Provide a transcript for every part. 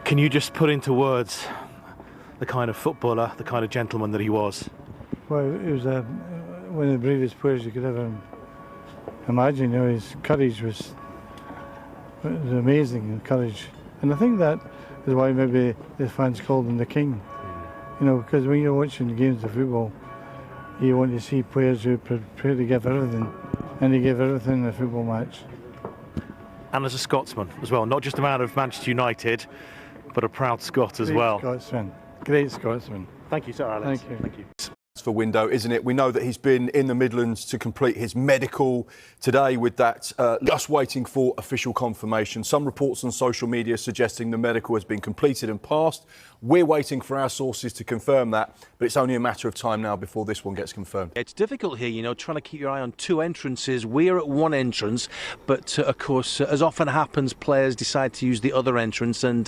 Can you just put into words the kind of footballer, the kind of gentleman that he was? Well, he was one of the bravest players you could ever imagine. You know, his courage was amazing, courage. And I think that is why maybe the fans called him the king. You know, because when you're watching games of football, you want to see players who prepare to give everything, and he gave everything in a football match. And as a Scotsman as well, not just a man of Manchester United, but a proud Scot as well. Great Scotsman. Thank you, Sir Alex. Thank you. Thank you. For window, isn't it? We know that he's been in the Midlands to complete his medical today with that, just waiting for official confirmation. Some reports on social media suggesting the medical has been completed and passed. We're waiting for our sources to confirm that, but it's only a matter of time now before this one gets confirmed. It's difficult here, you know, trying to keep your eye on two entrances. We're at one entrance, but of course, as often happens, players decide to use the other entrance. And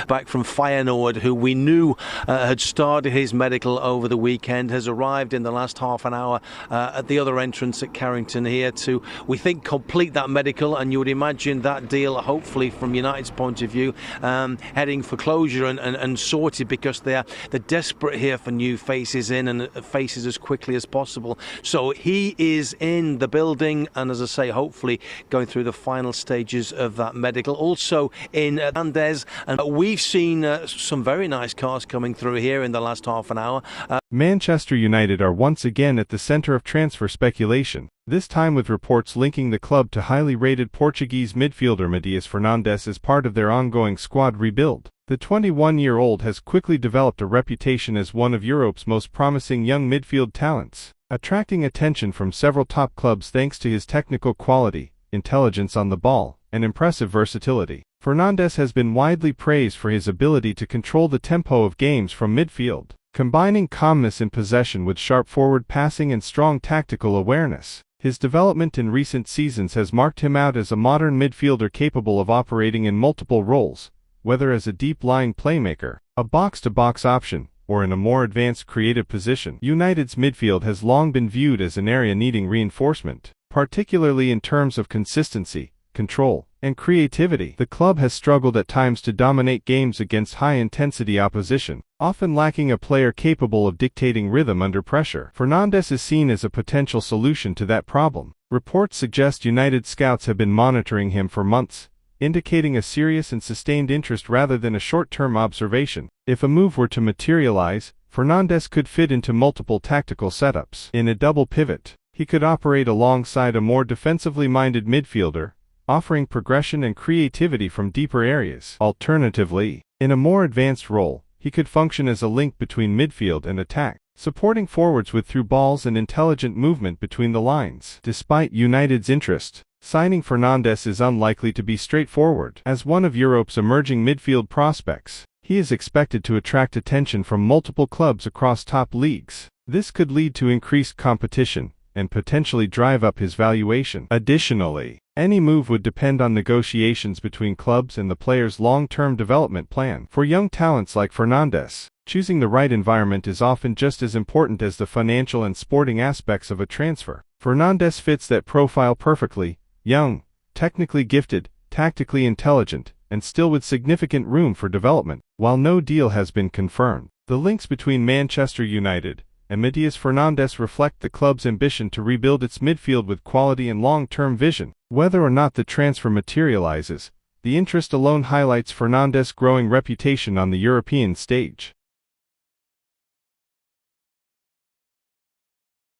back from Feyenoord, who we knew had started his medical over the weekend, has arrived in the last half an hour at the other entrance at Carrington here to, we think, complete that medical. And you would imagine that deal, hopefully from United's point of view, heading for closure and sorted, because they're desperate here for new faces in and faces as quickly as possible. So he is in the building, and as I say, hopefully going through the final stages of that medical. Also in Fernandes, and we've seen some very nice cars coming through here in the last half an hour. Manchester United are once again at the centre of transfer speculation, this time with reports linking the club to highly rated Portuguese midfielder Mateus Fernandes as part of their ongoing squad rebuild. The 21-year-old has quickly developed a reputation as one of Europe's most promising young midfield talents, attracting attention from several top clubs thanks to his technical quality, intelligence on the ball, and impressive versatility. Fernandes has been widely praised for his ability to control the tempo of games from midfield, combining calmness in possession with sharp forward passing and strong tactical awareness. His development in recent seasons has marked him out as a modern midfielder capable of operating in multiple roles, whether as a deep-lying playmaker, a box-to-box option, or in a more advanced creative position. United's midfield has long been viewed as an area needing reinforcement, particularly in terms of consistency, control, and creativity. The club has struggled at times to dominate games against high-intensity opposition, often lacking a player capable of dictating rhythm under pressure. Fernandes is seen as a potential solution to that problem. Reports suggest United scouts have been monitoring him for months, indicating a serious and sustained interest rather than a short-term observation. If a move were to materialize, Fernandes could fit into multiple tactical setups. In a double pivot, he could operate alongside a more defensively minded midfielder, offering progression and creativity from deeper areas. Alternatively, in a more advanced role, he could function as a link between midfield and attack, supporting forwards with through balls and intelligent movement between the lines. Despite United's interest, signing Fernandes is unlikely to be straightforward. As one of Europe's emerging midfield prospects, he is expected to attract attention from multiple clubs across top leagues. This could lead to increased competition and potentially drive up his valuation. Additionally, any move would depend on negotiations between clubs and the player's long-term development plan. For young talents like Fernandes, choosing the right environment is often just as important as the financial and sporting aspects of a transfer. Fernandes fits that profile perfectly: young, technically gifted, tactically intelligent, and still with significant room for development. While no deal has been confirmed, the links between Manchester United and Mateus Fernandes reflect the club's ambition to rebuild its midfield with quality and long-term vision. Whether or not the transfer materializes, the interest alone highlights Fernandes' growing reputation on the European stage.